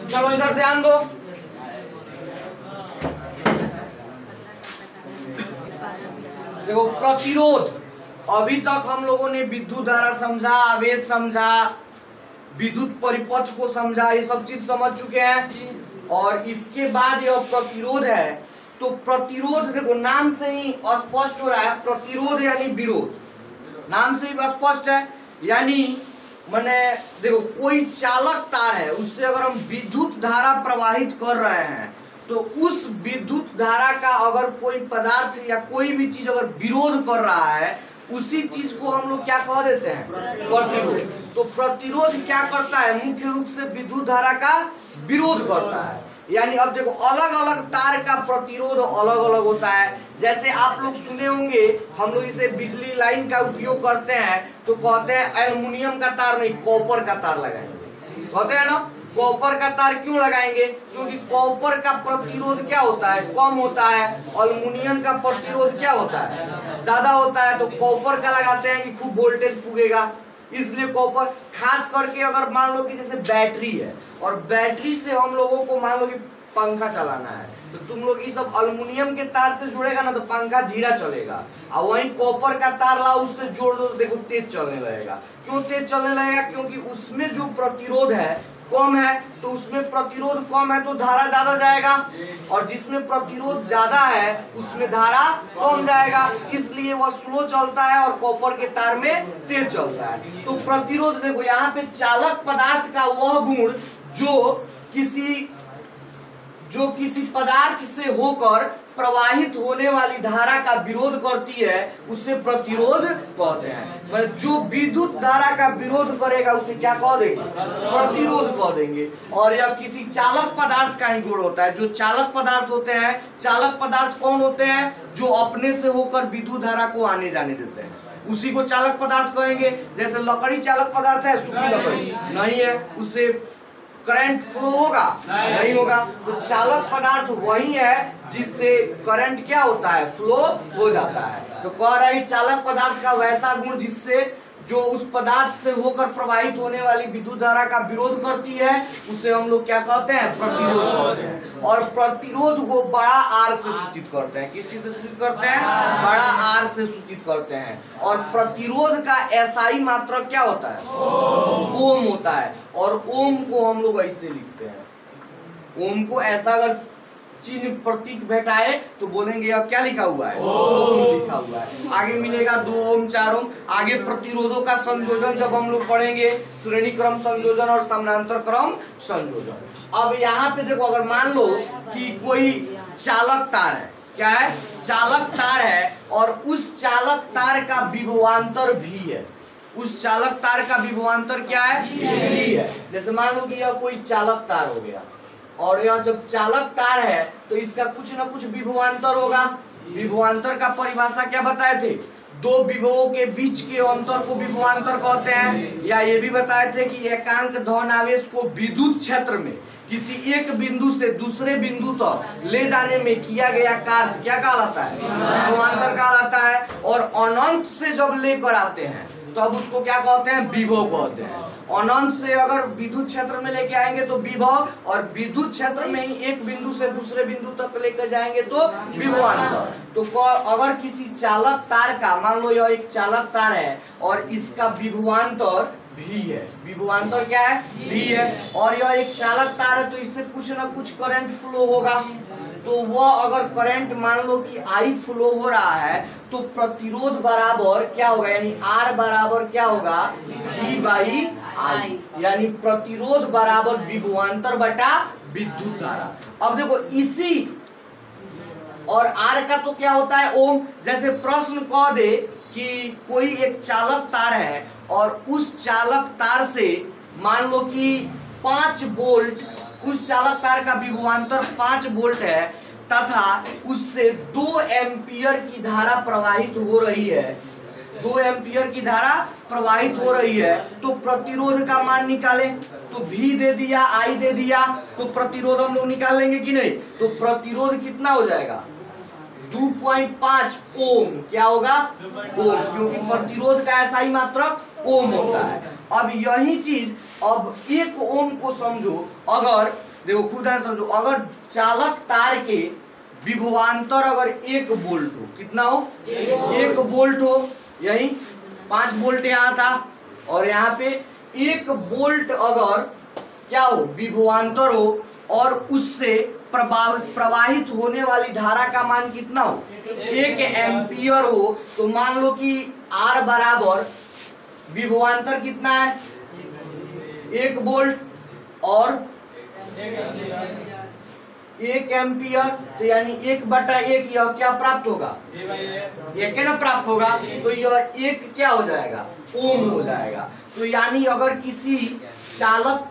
चलो इधर ध्यान दो। देखो प्रतिरोध, अभी तक हम लोगों ने विद्युत धारा समझा, आवेश समझा, विद्युत परिपथ को समझा, ये सब चीज समझ चुके हैं। और इसके बाद यह प्रतिरोध है। तो प्रतिरोध देखो नाम से ही स्पष्ट हो रहा है, प्रतिरोध यानी विरोध, नाम से ही स्पष्ट है। यानी माने देखो कोई चालक तार है, उससे अगर हम विद्युत धारा प्रवाहित कर रहे हैं तो उस विद्युत धारा का अगर कोई पदार्थ या कोई भी चीज अगर विरोध कर रहा है, उसी चीज को हम लोग क्या कह देते हैं? प्रतिरोध। तो प्रतिरोध क्या करता है? मुख्य रूप से विद्युत धारा का विरोध करता है। यानी अब देखो अलग अलग तार का प्रतिरोध अलग अलग होता है। जैसे आप लोग सुने होंगे, हम लोग इसे बिजली लाइन का उपयोग करते हैं तो कहते हैं एल्युमिनियम का तार नहीं, कॉपर का तार लगाएंगे, कहते हैं ना। कॉपर का तार क्यों लगाएंगे? क्योंकि कॉपर का प्रतिरोध क्या होता है? कम होता है। एल्युमिनियम का प्रतिरोध क्या होता है? ज्यादा होता है। तो कॉपर का लगाते हैं कि खूब वोल्टेज पुगेगा, इसलिए कॉपर। खास करके अगर मान लो कि जैसे बैटरी है और बैटरी से हम लोगों को मान लो कि पंखा चलाना है, तो तुम लोग ये सब एल्युमिनियम के तार से जुड़ेगा ना तो पंखा धीरा चलेगा, और वहीं कॉपर का तार लाओ उससे जोड़ दो तो देखो तेज चलने लगेगा। क्यों तेज चलने लगेगा? क्योंकि उसमें जो प्रतिरोध है कम है, तो उसमें प्रतिरोध कम है तो धारा ज्यादा जाएगा, और जिसमें प्रतिरोध ज्यादा है उसमें धारा कम जाएगा, इसलिए वह स्लो चलता है और कॉपर के तार में तेज चलता है। तो प्रतिरोध देखो यहाँ पे चालक पदार्थ का वह गुण जो किसी पदार्थ से होकर प्रवाहित होने वाली धारा का विरोध करती है, उसे प्रतिरोध कहते हैं। मतलब जो विद्युत धारा का विरोध करेगा उसे क्या कह देंगे? प्रतिरोध कह देंगे। और यह किसी चालक पदार्थ का ही गुण होता है। जो चालक पदार्थ होते हैं, चालक पदार्थ कौन होते हैं? जो अपने से होकर विद्युत धारा को आने जाने देते हैं, उसी को चालक पदार्थ कहेंगे। जैसे लकड़ी चालक पदार्थ है, सूखी लकड़ी नहीं है, उससे करंट फ्लो होगा? नहीं होगा। तो चालक पदार्थ वही है जिससे करंट क्या होता है? फ्लो हो जाता है। तो कह रहे हैं चालक पदार्थ का वैसा गुण जिससे जो उस पदार्थ से होकर प्रवाहित होने वाली विद्युत धारा का विरोध करती है, उसे हम लोग क्या कहते हैं? प्रतिरोध कहते हैं। और प्रतिरोध को बड़ा आर से सूचित करते हैं। किस चीज से सूचित करते हैं? बड़ा आर से सूचित करते हैं। और प्रतिरोध का एसआई मात्रक क्या होता है? ओम होता है। और ओम को हम लोग ऐसे लिखते हैं। ओम को ऐसा अगर चिन्ह प्रतीक भेटाए तो बोलेंगे अब क्या लिखा हुआ है? ओम लिखा हुआ है। आगे मिलेगा 2 ओम 4 ओम। आगे प्रतिरोधों का संयोजन जब हम लोग पढ़ेंगे, श्रेणी क्रम संयोजन और समानांतर क्रम संयोजन। अब यहाँ पे देखो, अगर मान लो कि कोई चालक तार है, क्या है? चालक तार है, और उस चालक तार का विभवांतर भी है। उस चालक तार का विभवांतर क्या है? भी है। जैसे मान लो कि यह कोई चालक तार हो गया, और यह जब चालक तार है तो इसका कुछ न कुछ विभवांतर होगा। विभवांतर का परिभाषा क्या बताए थे? 2 विभवों के बीच के अंतर को विभवांतर कहते हैं। या ये भी बताए थे कि एकांक धन आवेश को विद्युत क्षेत्र में किसी एक बिंदु से दूसरे बिंदु तक ले जाने में किया गया कार्य क्या कहलाता है? विभवांतर कहलाता है। और अनंत से जब लेकर आते हैं तब उसको क्या कहते हैं? विभव कहते हैं। अनंत से अगर विद्युत क्षेत्र में लेके आएंगे तो विभव, और विद्युत क्षेत्र में ही एक बिंदु से दूसरे बिंदु तक लेकर जाएंगे तो विभवांतर। तो अगर किसी चालक तार का, मान लो यह एक चालक तार है और इसका विभवांतर भी है। विभवांतर क्या है? भी है। और यह एक चालक तार है तो इससे कुछ ना कुछ करंट फ्लो होगा। तो वह अगर करंट मान लो कि आई फ्लो हो रहा है तो प्रतिरोध बराबर क्या होगा? यानी आर बराबर क्या होगा? V by I. यानी प्रतिरोध बराबर विभवांतर बटा विद्युत धारा। अब देखो इसी, और आर का तो क्या होता है? ओम। जैसे प्रश्न कह दे कि कोई एक चालक तार है और उस चालक तार से मान लो कि 5 वोल्ट, उस चालक तार का विभवांतर 5 वोल्ट है तथा उससे 2 एम्पियर की धारा प्रवाहित हो रही है। 2 एम्पियर की धारा प्रवाहित हो रही है, तो प्रतिरोध का मान निकाले। तो V दे दिया, I दे दिया, तो प्रतिरोध हम लोग निकाल लेंगे कि नहीं? तो प्रतिरोध कितना हो जाएगा? 2.5 ओम। क्या होगा? ओम। क्योंकि प्रतिरोध का एसआई मात्रक ओम होता है। अब यही चीज अब 1 ओम को समझो, अगर देखो खुद समझो, अगर चालक तार के विभवांतर अगर 1 वोल्ट हो, कितना हो 1 वोल्ट हो, यही 5 वोल्ट यहाँ था, और यहाँ पे 1 वोल्ट अगर क्या हो विभवांतर हो, और उससे प्रवाहित होने वाली धारा का मान कितना हो 1 एम्पियर हो, तो मान लो कि R बराबर विभवांतर कितना है 1 वोल्ट और 1 एम्पियर, तो यानी 1/1 यह क्या प्राप्त होगा 1 ना प्राप्त होगा, तो यह 1 क्या हो जाएगा ओम हो जाएगा। तो यानी अगर किसी चालक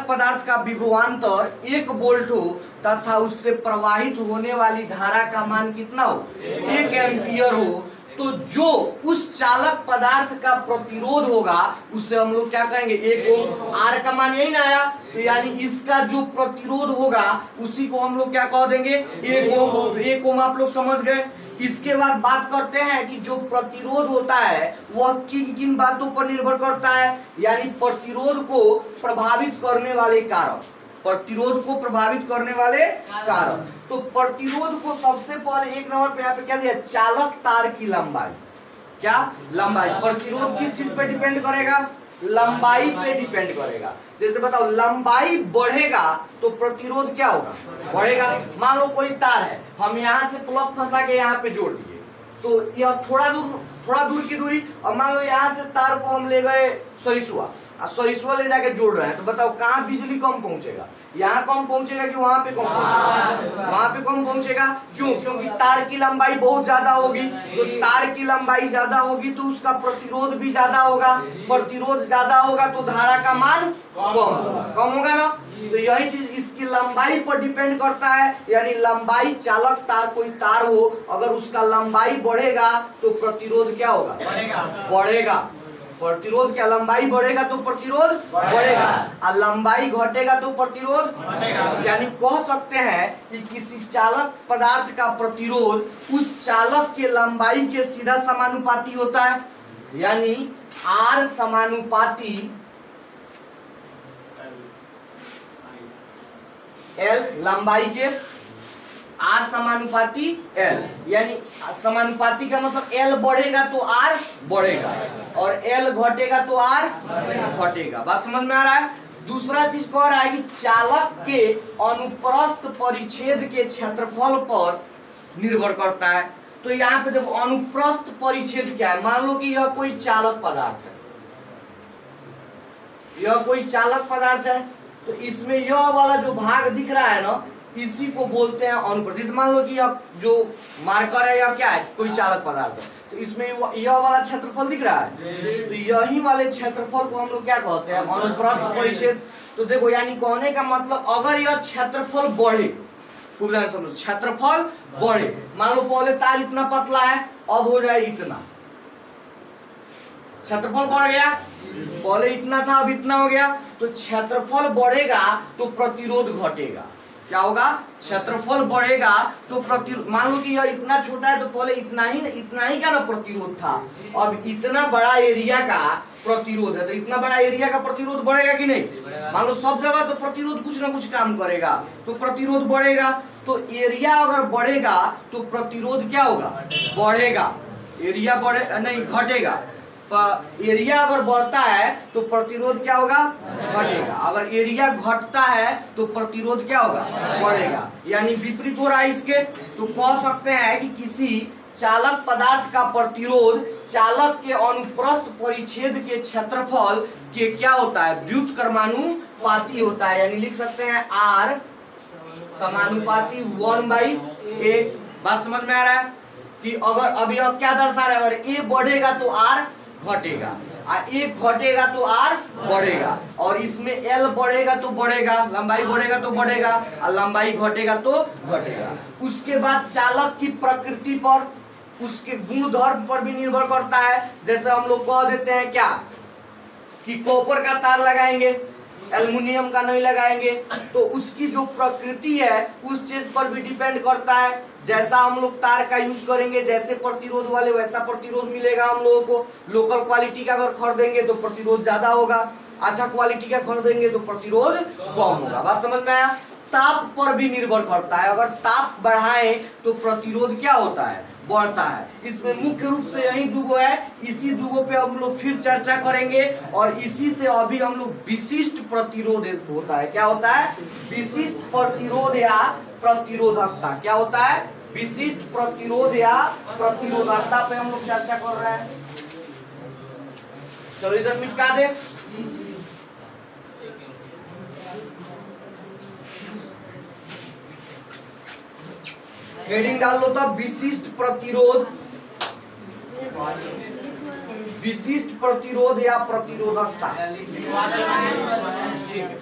पदार्थ का विभवांतर 1 वोल्ट हो तथा उससे प्रवाहित होने वाली धारा का मान कितना हो 1 एम्पियर हो, तो जो उस चालक पदार्थ का प्रतिरोध होगा उसे हम लोग क्या कहेंगे 1 ओम। आर का मान यही ना आया, तो यानी इसका जो प्रतिरोध होगा उसी को हम लोग क्या कह देंगे 1 ओम। तो 1 ओम आप लोग समझ गए। इसके बाद बात करते हैं कि जो प्रतिरोध होता है वह किन किन बातों पर निर्भर करता है, यानी प्रतिरोध को प्रभावित करने वाले कारक, प्रतिरोध को प्रभावित करने वाले कारक। तो प्रतिरोध को सबसे पहले 1 नंबर पे यहाँ पे क्या दिया, चालक तार की लंबाई, क्या लंबाई। प्रतिरोध किस चीज पे डिपेंड करेगा, लंबाई पे डिपेंड करेगा। जैसे बताओ लंबाई बढ़ेगा तो प्रतिरोध क्या होगा बढ़ेगा। मान लो कोई तार है, हम यहाँ से प्लग फंसा के यहाँ पे जोड़ दिए, तो यह थोड़ा दूर की दूरी, और मान लो यहाँ से तार को हम ले गए सरिसुआ, सरिसुआ ले जाके जोड़ रहे हैं, तो बताओ कहाँ बिजली कम पहुंचेगा, यहाँ कम पहुंचेगा कि वहां पे कम पहुंचेगा, वहां पे कम पहुंचेगा। क्यों, क्योंकि तार की लंबाई बहुत ज्यादा होगी, तो तार की लंबाई ज्यादा होगी तो उसका प्रतिरोध भी ज्यादा होगा, प्रतिरोध ज्यादा होगा तो धारा का मान कम होगा ना। तो यही चीज इसकी लंबाई पर डिपेंड करता है, यानी लंबाई चालक तार, कोई तार हो अगर उसका लंबाई बढ़ेगा तो प्रतिरोध क्या होगा बढ़ेगा। प्रतिरोध क्या, लंबाई बढ़ेगा तो प्रतिरोध बढ़ेगा, और लंबाई घटेगा तो प्रतिरोध घटेगा। यानी कह सकते हैं कि किसी चालक पदार्थ का प्रतिरोध उस चालक के लंबाई के सीधा समानुपाती होता है, यानी R समानुपाती L, लंबाई के R समानुपाती L, यानी समानुपाती का मतलब L बढ़ेगा तो R बढ़ेगा और L घटेगा तो R घटेगा। बात समझ में आ रहा है। दूसरा चीज कह रहा है कि चालक के अनुप्रस्थ परिच्छेद के क्षेत्रफल पर निर्भर करता है। तो यहाँ पे देखो अनुप्रस्थ परिच्छेद क्या है, मान लो कि यह कोई चालक पदार्थ है, यह कोई चालक पदार्थ है, तो इसमें यह वाला जो भाग दिख रहा है ना, इसी को बोलते हैं अनुप्रस्थ। जैसे मान लो कि यह जो मार्कर है यह क्या है, कोई चालक पदार्थ है, तो इसमें यह वाला क्षेत्रफल दिख रहा है, तो यही वाले क्षेत्रफल को हम लोग क्या कहते हैं अनुप्रस्थ परिच्छेद। तो देखो यानी कहने का मतलब अगर यह क्षेत्रफल बढ़े, खूब ध्यान समझो, क्षेत्रफल बढ़े, मान लो पहले तार इतना पतला है अब हो जाए इतना, क्षेत्रफल बढ़ गया, पहले इतना था अब इतना हो गया, तो क्षेत्रफल बढ़ेगा तो प्रतिरोध घटेगा। क्या होगा, क्षेत्रफल बढ़ेगा तो प्रतिरोध, मान लो कि यह इतना छोटा है तो पहले इतना ही का ना प्रतिरोध था, अब इतना बड़ा एरिया का प्रतिरोध है, तो इतना बड़ा एरिया का प्रतिरोध बढ़ेगा कि नहीं। मान लो सब जगह तो प्रतिरोध कुछ ना कुछ काम करेगा, तो प्रतिरोध बढ़ेगा, तो एरिया अगर बढ़ेगा तो प्रतिरोध क्या होगा बढ़ेगा, एरिया बढ़े नहीं घटेगा। एरिया अगर बढ़ता है तो प्रतिरोध क्या होगा घटेगा, अगर एरिया घटता है तो प्रतिरोध क्या होगा बढ़ेगा, यानी विपरीत हो रहा है इसके। तो कह सकते हैं कि किसी चालक पदार्थ का प्रतिरोध चालक के अनुप्रस्थ परिच्छेद के क्षेत्रफल के क्या होता है व्युत्क्रमानुपाती होता है, यानी लिख सकते हैं R समानुपाती 1/a। बात समझ में आ रहा है कि अगर अभी अब क्या दर्शा रहा है, अगर A बढ़ेगा तो R घटेगा, A घटेगा तो R बढ़ेगा, और इसमें L बढ़ेगा तो बढ़ेगा, लंबाई बढ़ेगा तो बढ़ेगा, और लंबाई घटेगा तो घटेगा। उसके बाद चालक की प्रकृति पर, उसके गुणधर्म पर भी निर्भर करता है। जैसे हम लोग कह देते हैं क्या कि कॉपर का तार लगाएंगे, एल्युमिनियम का नहीं लगाएंगे, तो उसकी जो प्रकृति है उस चीज पर भी डिपेंड करता है। जैसा हम लोग तार का यूज करेंगे, जैसे प्रतिरोध वाले वैसा प्रतिरोध मिलेगा हम लोगों को। लोकल क्वालिटी का अगर खरीदेंगे तो प्रतिरोध ज्यादा होगा, अच्छा क्वालिटी का खरीदेंगे तो प्रतिरोध कम होगा। बात समझ में आया? ताप पर भी निर्भर करता है, अगर ताप बढ़ाएं तो प्रतिरोध क्या होता है, बढ़ता है। इसमें मुख्य रूप से यही दुगो है, इसी दुगो पे हम लोग फिर चर्चा करेंगे और इसी से अभी हम लोग विशिष्ट प्रतिरोध होता है। क्या होता है? विशिष्ट प्रतिरोध या प्रतिरोधकता। क्या होता है? विशिष्ट प्रतिरोध या प्रतिरोधकता पे हम लोग चर्चा कर रहे हैं। चलो इधर मिटा दे। हेडिंग डाल लो तब, विशिष्ट प्रतिरोध, विशिष्ट प्रतिरोध या प्रतिरोधकता। ठीक है।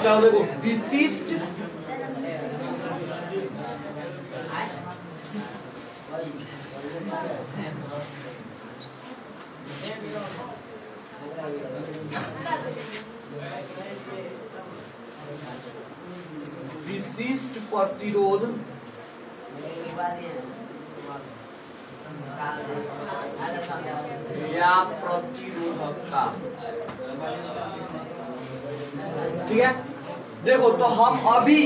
चलो देखो, विशिष्ट विशिष्ट प्रतिरोध या प्रतिरोधकता। ठीक है, देखो तो हम अभी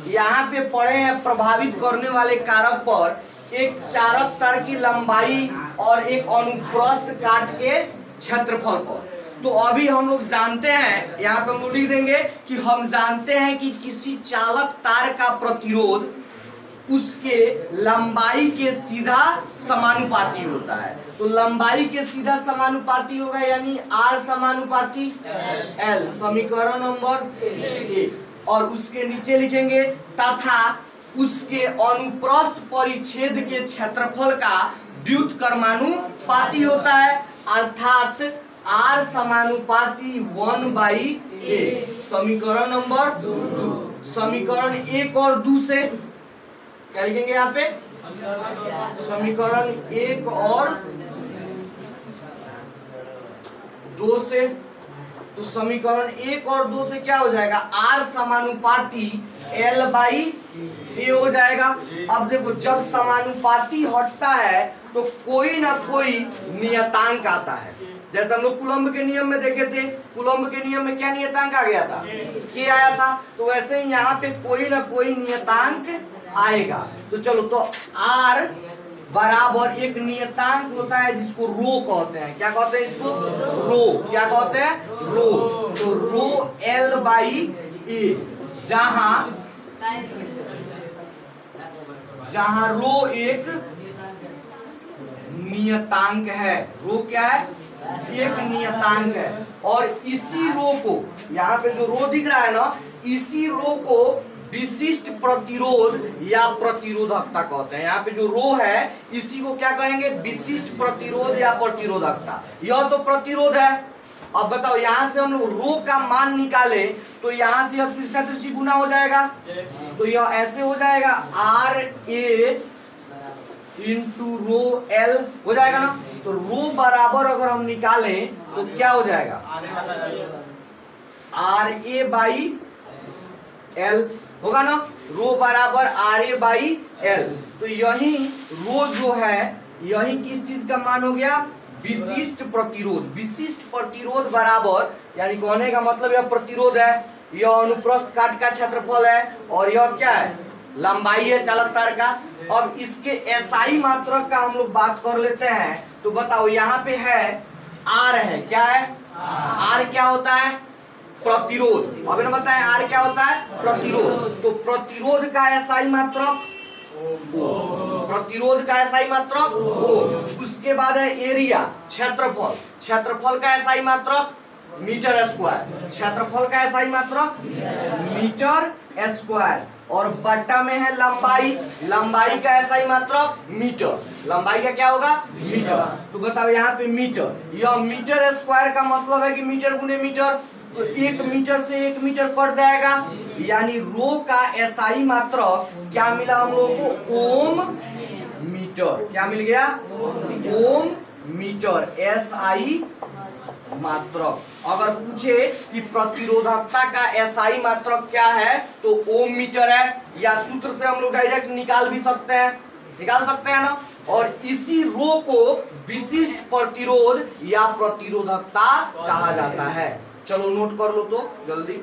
यहाँ पे पढ़े हैं प्रभावित करने वाले कारक पर एक चालक तार की लंबाई और एक अनुप्रस्थ काट के क्षेत्रफल पर। तो अभी हम लोग जानते हैं, यहाँ पे हम लोग लिख देंगे कि हम जानते हैं कि किसी चालक तार का प्रतिरोध उसके लंबाई के सीधा समानुपाती होता है। तो लंबाई के सीधा समानुपाती होगा, यानी R समानुपाती L, समीकरण नंबर 1। और उसके नीचे लिखेंगे तथा उसके अनुप्रस्थ परिच्छेद के क्षेत्रफल का व्युत्क्रमानुपाती होता है, अर्थात R समानुपाती 1/a, समीकरण नंबर 2। समीकरण 1 और 2 से क्या लिखेंगे यहाँ पे? समीकरण 1 और 2 से। तो समीकरण 1 और 2 से क्या हो जाएगा? R समानुपाती L/a हो जाएगा। अब देखो, जब समानुपाती हटता है तो कोई ना कोई नियतांक आता है। जैसे हम लोग कूलम्ब के नियम में देखे थे, कूलम्ब के नियम में क्या नियतांक आ गया था? K आया था। तो वैसे ही यहाँ पे कोई ना कोई नियतांक आएगा। तो चलो, तो R बराबर एक नियतांक होता है जिसको रो कहते हैं। क्या कहते हैं इसको? रो। क्या कहते हैं? रो। तो रो L/a, जहां रो एक नियतांक है। रो क्या है? एक नियतांक है। और इसी रो को, यहाँ पे जो रो दिख रहा है ना, इसी रो को विशिष्ट प्रतिरोध या प्रतिरोधकता कहते हैं। यहाँ पे जो रो है इसी को क्या कहेंगे? विशिष्ट प्रतिरोध या प्रतिरोधकता। यह तो प्रतिरोध है। अब बताओ, यहाँ से हम लोग रो का मान निकाले तो यहाँ से यह तिरछा तिरछी गुना हो जाएगा। तो यह ऐसे हो जाएगा, RA इंटू रो L हो जाएगा ना। तो रो बराबर अगर हम निकालें तो क्या हो जाएगा? RA/L होगा ना। रो बराबर RA/L। तो यही रो जो है, यही किस चीज का मान हो गया? विशिष्ट प्रतिरोध। विशिष्ट प्रतिरोध बराबर, यानी कहने का मतलब यह प्रतिरोध है, यह अनुप्रस्थ काट का क्षेत्रफल है और यह क्या है? लंबाई है चालक तार का। अब इसके SI मात्रक का हम लोग बात कर लेते हैं। तो बताओ, यहाँ पे है R है। क्या है? R क्या होता है? प्रतिरोध। अभी ना बताएं R क्या होता है? प्रतिरोध। तो प्रतिरोध का SI मात्रक O। प्रतिरोध का SI मात्रक O। उसके बाद है एरिया, क्षेत्रफल। क्षेत्रफल का SI मात्रक मीटर स्क्वायर। क्षेत्रफल का SI मात्रक मीटर स्क्वायर। और बट्टा में है लंबाई। लंबाई का SI मात्रक मीटर। लंबाई का क्या होगा? मीटर। तो बताओ, यहाँ पे मीटर, यह मीटर स्क्वायर का मतलब है कि मीटर गुने मीटर। तो 1 मीटर से 1 मीटर कट जाएगा, यानी रो का SI मात्रक क्या मिला हम लोगों को? ओम मीटर। क्या मिल गया? ओम मीटर, SI मात्रक। अगर पूछे कि प्रतिरोधकता का SI मात्रक क्या है तो ओम मीटर है, या सूत्र से हम लोग डायरेक्ट निकाल भी सकते हैं, निकाल सकते हैं ना। और इसी रो को विशिष्ट प्रतिरोध या प्रतिरोधकता कहा जाता है। चलो नोट कर लो तो जल्दी।